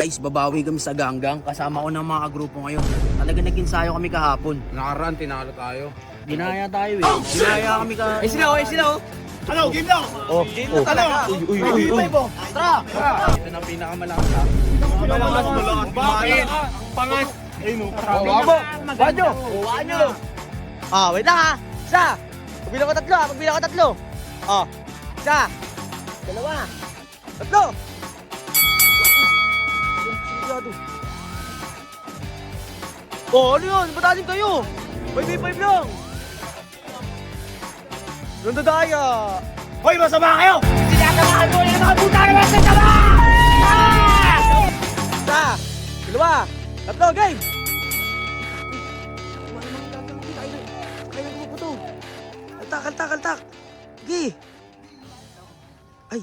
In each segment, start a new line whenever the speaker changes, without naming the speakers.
Guys, babawi kami sa ganggang. Kasama ko ng mga grupo ngayon. Talaga nag-ensayo kami kahapon.
Nakaraan, tinalo tayo.
Dinaya tayo eh. Dinaya kami
Ay sila oh.
Ano, game lang!
Game na talaga.
Uy.
Tara!
Ito na pinakamalakas ha. Malakas. Bakit? Pangas. Ay no,
Wabo! Wadyo! Wadyo! Wait lang ha! Isa! Pagbilang ko tatlo! Isa! Dalawa! Tatlo! Ano yun? Batalim kayo! 5v5 lang! Ganda daya!
Hoy, masama kayo!
Sinasamahan mo yung mga puta naman sa taba! Isa! Dalawa! Tatlo! Game! Kaya na po to! Kaltak! Sige! Ay,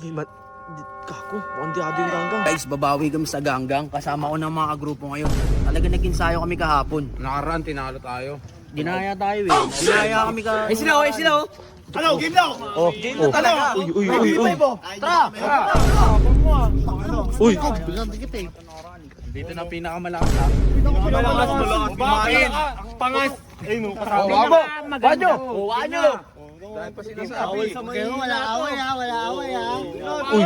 kako, mukhang diado yung ganggang.
Guys, babawi kami sa ganggang. Kasama ko ng mga grupo ngayon. Talaga nag-ensayo kami kahapon.
Nakaraan, tinalo tayo.
Dinaya tayo eh. Dinaya kami
Ay sila oh!
Ano, game lang!
Game na talaga!
Uy.
Tara!
Uy!
Dito na pinakamalakas ha. Malakas. Bakit? Pangas. Ay no, kasama.
Wabo! Wadyo!
Dahil pa sinasabi.
Wala away ha.
Uy!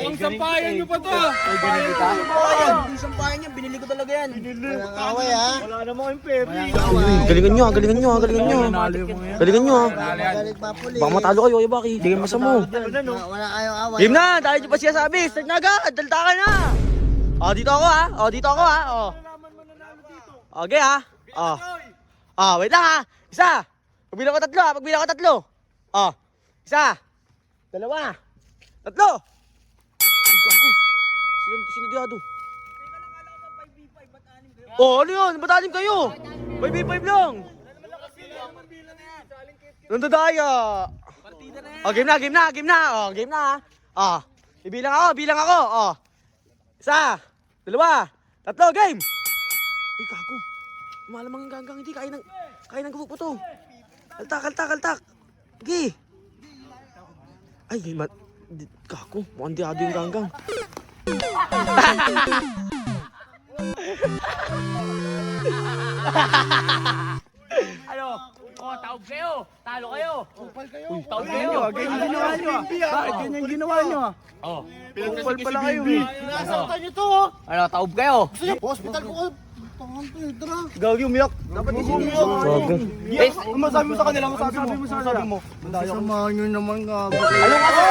Ang sampayan nyo pa to ha.
Yung sampayan niya, binili ko talaga yan.
Walang away ha.
Wala naman kayong pepe.
Galingan nyo!
Magalit pa puli.
Baka matalo kayo, ay baki. Hindi kayo masamo.
Wala kayong away.
Game na! Dahil nyo pa siya sabi, start na agad! Dalta ka na! Dito ako ha! Okay ha! Wait lang ha! Isa! Pagbilang ko tatlo! Isa! Dalawa! Tatlo! Sino diado? Ano yun? Batalim kayo! 5v5 lang! Nandadaya! Game na! Bilang ako! Isa! Dalawa! Tatlo! Game! Ay, kako! Malamang yung ganggang, hindi kaya ng gubog po to. Kaltak! Sige! Ay, kako! Mukhang diado yung ganggang.
Taob kayo! Talo kayo!
Taob kayo. Ganyan ginawa nyo ah. Bakit ganyan ginawa nyo ah? Kupal pala kayo eh.
Nasaktan nyo to.
Ano, taob kayo?
Hospital ko. Tangan to eh. Tara.
Gagi umiyak. Dapat umiyak.
Gago.
Ang masabi mo sa kanila, masabi mo.
Samahan nyo naman nga.
Ano kasi?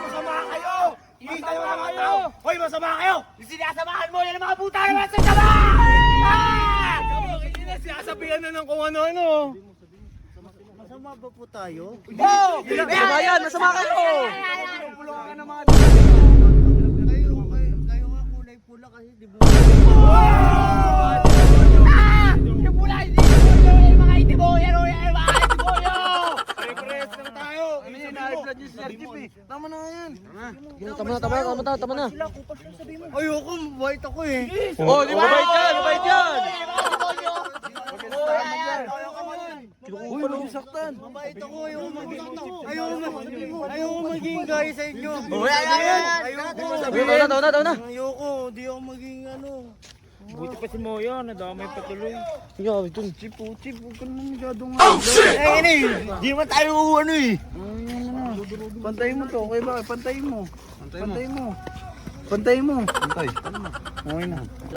Masama kayo! Hindi kayo mga tao! Hoy, masama kayo!
Sinasamahan mo yan ang mga puta naman sa taba!
Sinasabihan na ng kung ano-ano.
Masama ba po tayo?
Masama kayo!
Kayo nga kulay pula kasi di ba?
Yung pula, hindi mo yung mga itiboyan o yung mga itiboyo!
Pare-pares lang tayo. Ano yun, na-blood yung sertif eh. Tama na yan.
Tama na.
Ayoko, mabait ako eh.
Di ba? Mabait yan!
Uy, masaktan.
Mabait ako, ayoko maging gaya sa inyo.
Taon na.
Ayoko, di ako maging ano.
Buti pa si Moya, nadamay pa tuloy.
Yaw, ito.
Chip, huwag ka naman masyadong
Di man tayo ano eh.
Pantayin mo to, okay ba? Pantayin mo. Pantayin mo. Pantay. Okay na.